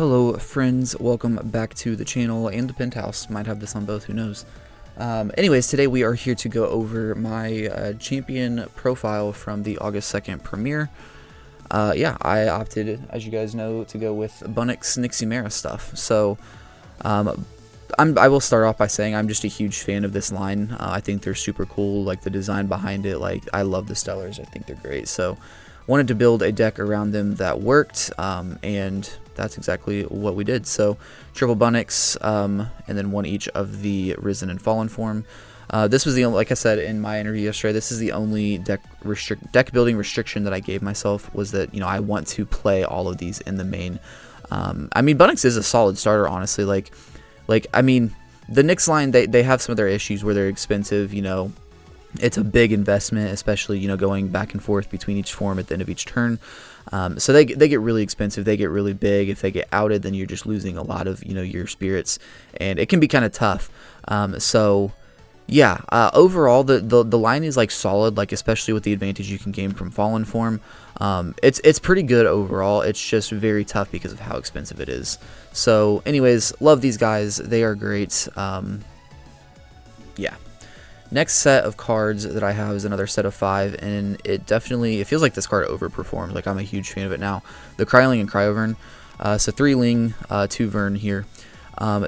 Hello friends, welcome back to the channel and the Pent House. Might have this on both, who knows. Anyways, today we are here to go over my champion profile from the August 2nd premiere. Yeah, I opted, as you guys know, to go with Stellar Nyximera stuff. So I will start off by saying I'm just a huge fan of this line. I think they're super cool, like the design behind it. Like, I love the Stellars, I think they're great. So wanted to build a deck around them that worked, and that's exactly what we did. So triple Stellar, and then one each of the Risen and Fallen form. This was the only, like I said in my interview yesterday, this is the only deck building restriction that I gave myself, was that, you know, I want to play all of these in the main. I mean, Stellar is a solid starter, honestly. Like I mean, the Nyx line, they have some of their issues where they're expensive, you know. It's a big investment, especially, you know, going back and forth between each form at the end of each turn. So they get really expensive. They get really big. If they get outed, then you're just losing a lot of, you know, your spirits, and it can be kind of tough. So yeah, overall the line is like solid, like especially with the advantage you can gain from Fallen form. It's pretty good overall. It's just very tough because of how expensive it is. So anyways, love these guys. They are great. Yeah. Next set of cards that I have is another set of 5, and it feels like this card overperformed. Like, I'm a huge fan of it now. The Kryling and Cryovern. So 3 Ling, 2 Vern here.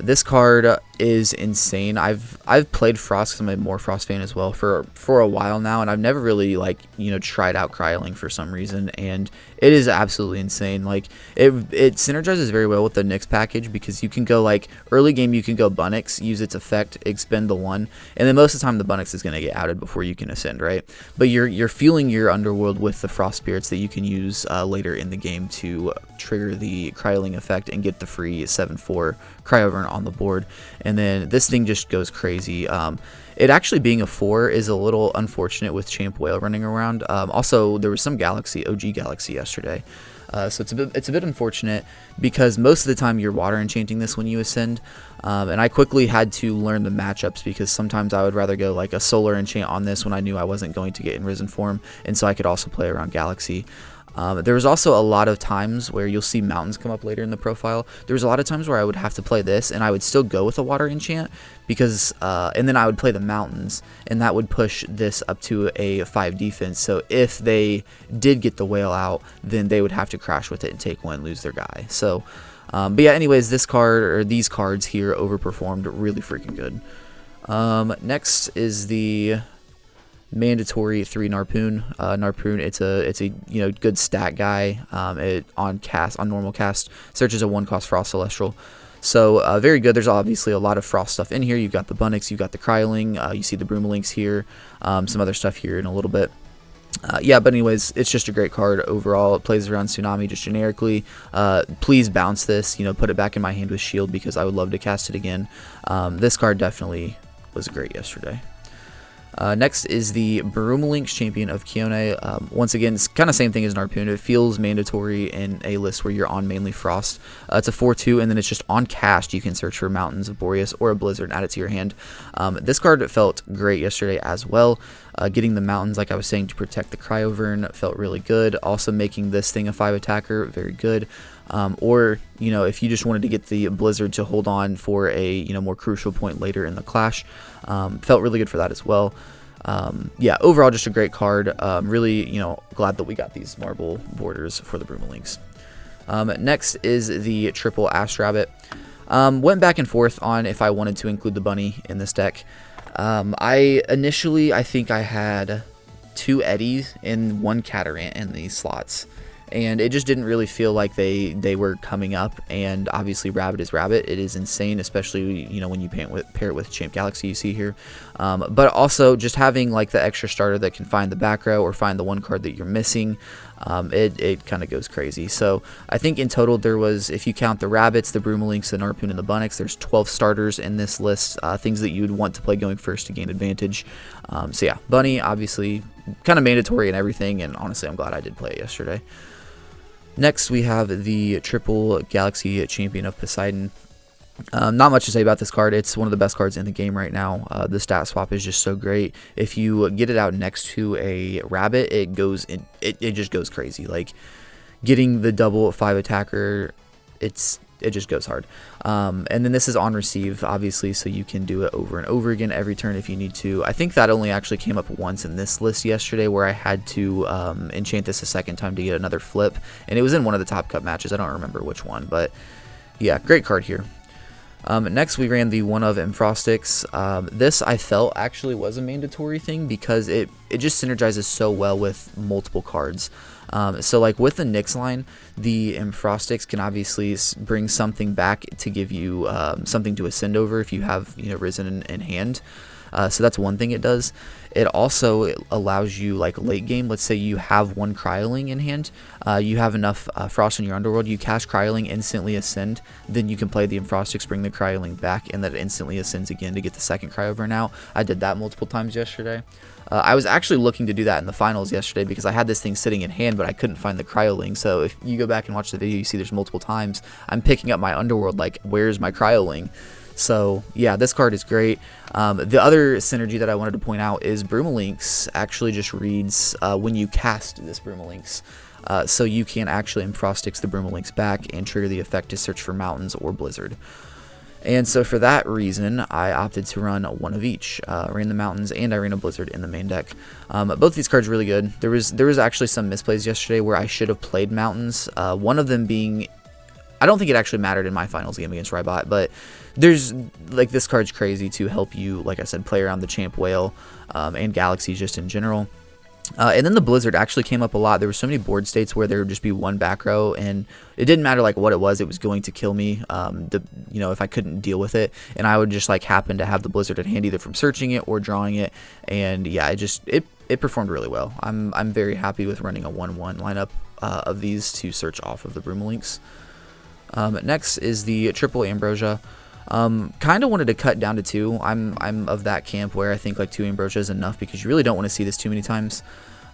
This card is insane. I've played Frost because I'm a more Frost fan as well for a while now, and I've never really, like, you know, tried out Kryling for some reason, and it is absolutely insane. Like, it synergizes very well with the Nyx package, because you can go, like, early game you can go Stellar, use its effect, expend the 1, and then most of the time the Stellar is going to get outed before you can ascend, right? But you're fueling your underworld with the Frost spirits that you can use later in the game to trigger the Kryling effect and get the free 7/4 Cryovern on the board. And then this thing just goes crazy. It actually being a 4 is a little unfortunate with Champ Whale running around. Also, there was some OG Galaxy yesterday. So it's a bit unfortunate, because most of the time you're water enchanting this when you ascend. And I quickly had to learn the matchups, because sometimes I would rather go like a solar enchant on this when I knew I wasn't going to get in Risen form, and so I could also play around Galaxy. There was also a lot of times where you'll see mountains come up later in the profile. There was a lot of times where I would have to play this, and I would still go with a water enchant, because and then I would play the mountains, and that would push this up to a 5 defense. So if they did get the whale out, then they would have to crash with it and take 1, lose their guy. So but yeah, anyways, this card, or these cards here, overperformed really freaking good. Next is the mandatory 3 Narpoon. Narpoon, it's a you know, good stat guy. It on normal cast searches a 1-cost Frost Celestial. So very good. There's obviously a lot of Frost stuff in here. You've got the Stellar, you've got the Kryling, you see the Broomalinks here, some other stuff here in a little bit. Yeah, but anyways, it's just a great card overall. It plays around Tsunami just generically. Please bounce this, you know, put it back in my hand with shield, because I would love to cast it again. This card definitely was great yesterday. Next is the Broomalinks Champion of KyroNyx. Once again, it's kind of same thing as Narpoon. It feels mandatory in a list where you're on mainly Frost. It's a 4/2, and then it's just on cast. You can search for Mountains of Boreas or a Blizzard and add it to your hand. This card felt great yesterday as well. Getting the Mountains, like I was saying, to protect the Cryovern felt really good. Also making this thing a 5 attacker, very good. Or, you know, if you just wanted to get the Blizzard to hold on for a, you know, more crucial point later in the clash, felt really good for that as well. Yeah, overall just a great card. Really, you know, glad that we got these marble borders for the Broomalinks. Next is the triple Ash Rabbit. Went back and forth on if I wanted to include the bunny in this deck. I think I had 2 Eddies and 1 Catarant in these slots, and it just didn't really feel like they were coming up. And obviously Rabbit is Rabbit. It is insane, especially, you know, when you pair it with Champ Galaxy, you see here. But also just having like the extra starter that can find the back row or find the 1 card that you're missing, it kind of goes crazy. So I think in total there was, if you count the Rabbits, the Broomalinks, the Narpoon, and the Stellar, there's 12 starters in this list, things that you would want to play going first to gain advantage. So yeah, Bunny obviously kind of mandatory and everything, and honestly I'm glad I did play it yesterday. Next, we have the triple Galaxy Champion of Poseidon. Not much to say about this card. It's one of the best cards in the game right now. The stat swap is just so great. If you get it out next to a Rabbit, it just goes crazy. Like, getting the double 5 attacker, it's just goes hard. And then this is on receive, obviously, so you can do it over and over again every turn if you need to. I think that only actually came up once in this list yesterday, where I had to enchant this a second time to get another flip, and it was in one of the top cut matches. I don't remember which one, but yeah, great card here. Next, we ran the one of Enfrostix. This I felt actually was a mandatory thing because it just synergizes so well with multiple cards. So like with the Nyx line, the Enfrostix can obviously bring something back to give you something to ascend over if you have, you know, Risen in hand. So that's one thing it does. It also allows you, like late game, let's say you have one Cryoling in hand, you have enough Frost in your Underworld, you cast Cryoling, instantly ascend, then you can play the Enfrostix, bring the Cryoling back, and that instantly ascends again to get the second Cryoburn out. I did that multiple times yesterday. I was actually looking to do that in the finals yesterday because I had this thing sitting in hand, but I couldn't find the Cryoling. So if you go back and watch the video, you see there's multiple times I'm picking up my Underworld, like, where's my Cryoling? So yeah, this card is great. The other synergy that I wanted to point out is Broomalinx actually just reads when you cast this Broomalinx. So you can actually Enfrostix the Broomalinx back and trigger the effect to search for mountains or blizzard. And so for that reason, I opted to run one of each. Ran the mountains and I ran a blizzard in the main deck. Both these cards really good. There was actually some misplays yesterday where I should have played mountains. One of them being, I don't think it actually mattered in my finals game against Rybot, but there's, like, this card's crazy to help you, like I said, play around the Champ Whale and Galaxy just in general. And then the Blizzard actually came up a lot. There were so many board states where there would just be one back row, and it didn't matter like what it was going to kill me. You know, if I couldn't deal with it, and I would just like happen to have the Blizzard at hand either from searching it or drawing it, and yeah, it performed really well. I'm very happy with running a 1/1 lineup of these to search off of the Broomalinx. Next is the Triple Ambrosia. Kind of wanted to cut down to 2. I'm of that camp where I think like 2 Ambrosia is enough because you really don't want to see this too many times.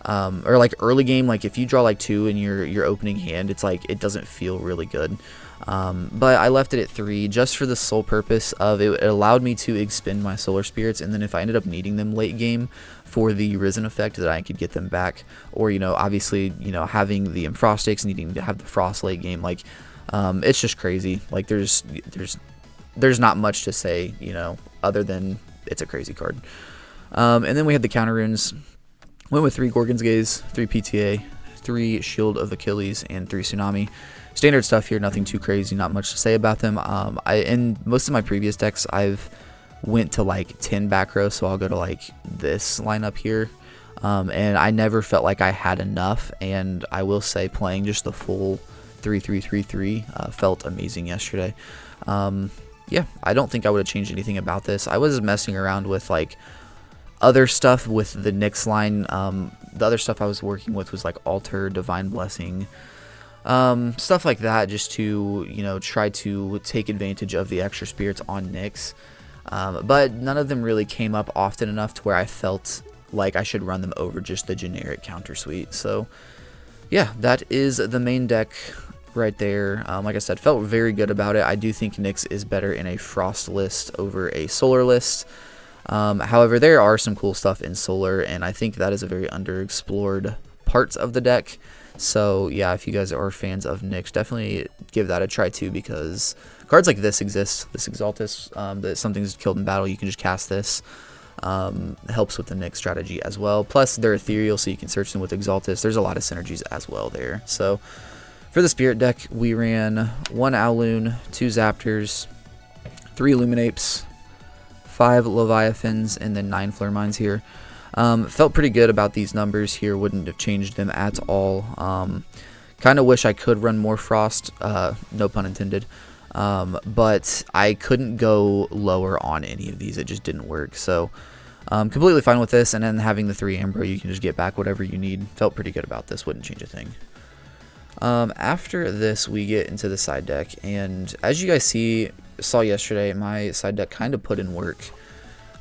Or like early game, like if you draw like 2 in your opening hand, it's like it doesn't feel really good. But I left it at 3 just for the sole purpose of it allowed me to expend my Solar Spirits, and then if I ended up needing them late game for the Risen effect, that I could get them back. Or, you know, obviously, you know, having the Enfrostix, needing to have the Frost late game, like it's just crazy. Like there's not much to say, you know, other than it's a crazy card. And then we had the counter runes. Went with 3 Gorgon's Gaze, 3 PTA, 3 Shield of Achilles, and 3 Tsunami. Standard stuff here, nothing too crazy, not much to say about them. In most of my previous decks, I've went to like 10 back row, so I'll go to like this lineup here. And I never felt like I had enough, and I will say playing just the full 3-3-3-3 felt amazing yesterday. Yeah, I don't think I would have changed anything about this. I was messing around with like other stuff with the Nyx line. The other stuff I was working with was like Altar, Divine Blessing, stuff like that, just to, you know, try to take advantage of the extra spirits on Nyx. But none of them really came up often enough to where I felt like I should run them over just the generic counter suite. So yeah, that is the main deck right there. Like I said, felt very good about it. I do think Nyx is better in a Frost list over a Solar list. However, there are some cool stuff in Solar, and I think that is a very underexplored parts of the deck. So yeah, if you guys are fans of Nyx, definitely give that a try too, because cards like this exist. This Exaltus, that something's killed in battle, you can just cast this. Helps with the Nyx strategy as well. Plus, they're ethereal, so you can search them with Exaltus. There's a lot of synergies as well there. So for the Spirit deck, we ran 1 Owloon, 2 Zaptors, 3 Luminapes, 5 Leviathans, and then 9 Flurmines here. Felt pretty good about these numbers here. Wouldn't have changed them at all. Kind of wish I could run more Frost, no pun intended. But I couldn't go lower on any of these. It just didn't work. So completely fine with this. And then having the 3 Ambro, you can just get back whatever you need. Felt pretty good about this. Wouldn't change a thing. After this, we get into the side deck, and as you guys saw yesterday, my side deck kind of put in work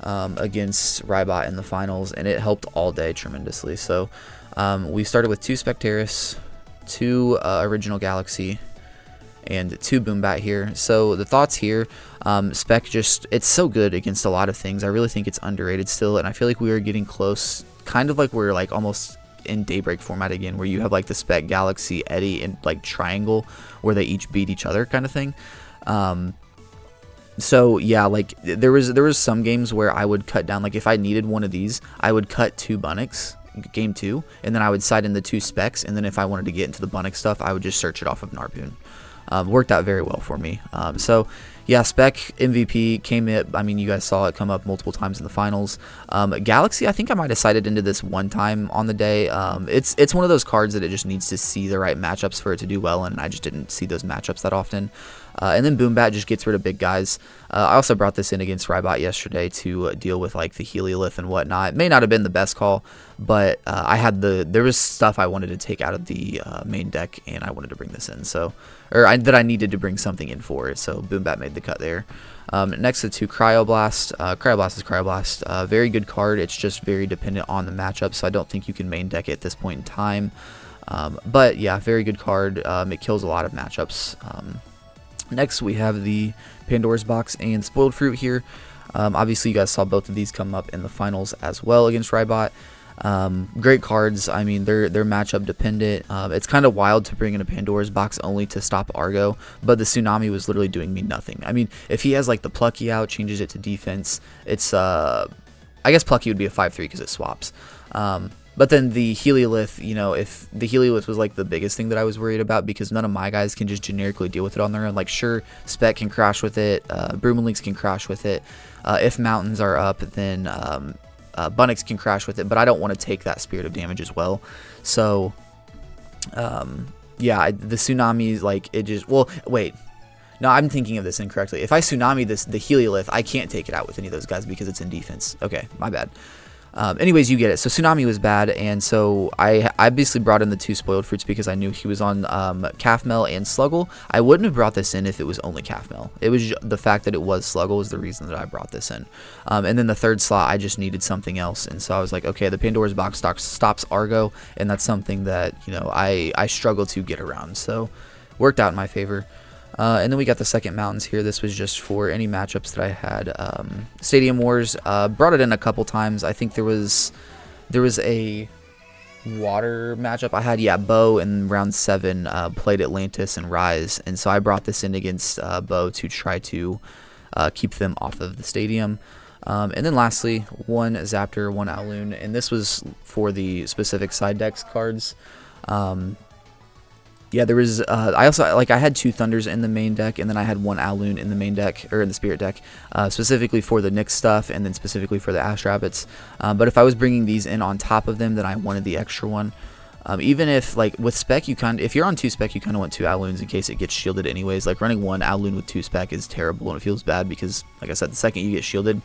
against Rybot in the finals, and it helped all day tremendously. So we started with 2 Spectaris, 2 Original Galaxy, and 2 Boombat here. So the thoughts here, Spec just, it's so good against a lot of things. I really think it's underrated still, and I feel like we are getting close, kind of like we're like almost in Daybreak format again, where you have like the Spec, Galaxy, Eddie, and like Triangle, where they each beat each other kind of thing. So yeah, like there was some games where I would cut down, like if I needed one of these, I would cut 2 Bunnix game 2, and then I would side in the 2 specs, and then if I wanted to get into the Bunnix stuff, I would just search it off of Narpoon. Worked out very well for me. So yeah, spec MVP came in. I mean, you guys saw it come up multiple times in the finals. Galaxy, I think I might have sided into this one time on the day. It's one of those cards that it just needs to see the right matchups for it to do well, and I just didn't see those matchups that often. And then Boombat just gets rid of big guys. I also brought this in against Rybot yesterday to deal with like the Heliolith and whatnot. It may not have been the best call, but there was stuff I wanted to take out of the main deck, and I wanted to bring this in. So, that I needed to bring something in for it. So Boombat made the cut there. Next to Cryoblast. Cryoblast is Cryoblast. Very good card. It's just very dependent on the matchup, so I don't think you can main deck it at this point in time. But yeah, very good card. It kills a lot of matchups. Next, we have the Pandora's Box and Spoiled Fruit here. Obviously, you guys saw both of these come up in the finals as well against Rybot. Great cards. I mean, they're matchup dependent. It's kind of wild to bring in a Pandora's Box only to stop Argo, but the Tsunami was literally doing me nothing. I mean, if he has like the Plucky out, changes it to defense, it's I guess Plucky would be a 5/3 because it swaps. But then the Heliolith, you know, if the Heliolith was like the biggest thing that I was worried about, because none of my guys can just generically deal with it on their own. Like, sure, Spec can crash with it, Broomalinks can crash with it. If Mountains are up, then Bunnix can crash with it, but I don't want to take that Spirit of Damage as well. So, yeah, the Tsunami, like, it just, well, wait. No, I'm thinking of this incorrectly. If I Tsunami the Heliolith, I can't take it out with any of those guys because it's in defense. Okay, my bad. Anyways, you get it. So Tsunami was bad, and so I obviously brought in the 2 Spoiled Fruits because I knew he was on Calfmel and Sluggle. I wouldn't have brought this in if it was only Calfmel. It was the fact that it was Sluggle was the reason that I brought this in. And then the 3rd slot, I just needed something else, and so I was like, okay, the Pandora's Box stops Argo, and that's something that, you know, I struggle to get around. So worked out in my favor. And then we got the second Mountains here. This was just for any matchups that I had. Stadium Wars, brought it in a couple times. I think there was a water matchup I had. Yeah, Bo in round 7 played Atlantis and Rise, and so I brought this in against Bo to try to keep them off of the stadium. And then lastly, 1 Zaptor, 1 Owloon, and this was for the specific side decks cards. Yeah, there was, I also, like, I had 2 Thunders in the main deck, and then I had 1 Owloon in the main deck, or in the Spirit deck, specifically for the Nyx stuff, and then specifically for the Ash Rabbits. But if I was bringing these in on top of them, then I wanted the extra one. Even if, like, with Spec, if you're on 2 Spec, you kind of want 2 Owloons in case it gets shielded anyways. Like, running 1 Owloon with 2 Spec is terrible, and it feels bad because, like I said, the second you get shielded,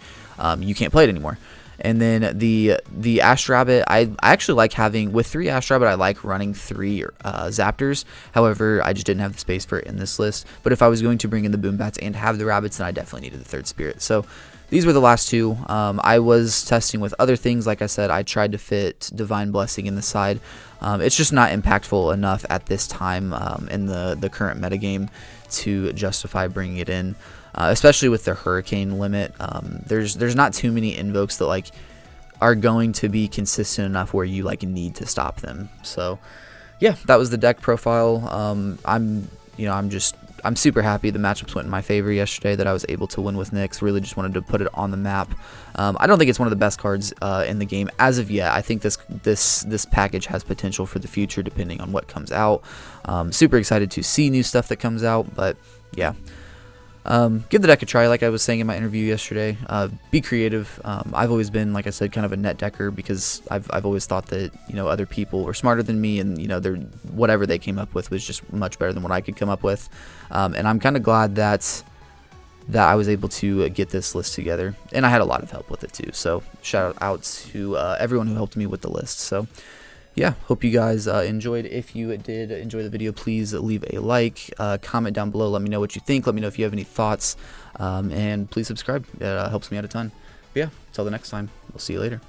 you can't play it anymore. And then the Ash Rabbit, I actually like having, with 3 Ash Rabbit, I like running 3 Zaptors. However, I just didn't have the space for it in this list. But if I was going to bring in the Boombats and have the Rabbits, then I definitely needed the 3rd Spirit. So these were the last 2. I was testing with other things. Like I said, I tried to fit Divine Blessing in the side. It's just not impactful enough at this time in the current metagame to justify bringing it in. Especially with the Hurricane limit, there's not too many invokes that like are going to be consistent enough where you like need to stop them. So yeah, that was the deck profile. I'm super happy the matchups went in my favor yesterday, that I was able to win with Nyx. Really just wanted to put it on the map. I don't think it's one of the best cards in the game as of yet. I think this package has potential for the future depending on what comes out. Super excited to see new stuff that comes out, but yeah. Give the deck a try, like I was saying in my interview yesterday. Be creative. I've always been, like I said, kind of a net decker because I've always thought that, you know, other people were smarter than me, and, you know, whatever they came up with was just much better than what I could come up with. And I'm kind of glad that I was able to get this list together, and I had a lot of help with it too. So shout out to everyone who helped me with the list. So yeah, hope you guys enjoyed. If you did enjoy the video, please leave a like, comment down below, let me know what you think, let me know if you have any thoughts, and please subscribe. It helps me out a ton. But yeah, until the next time, we'll see you later.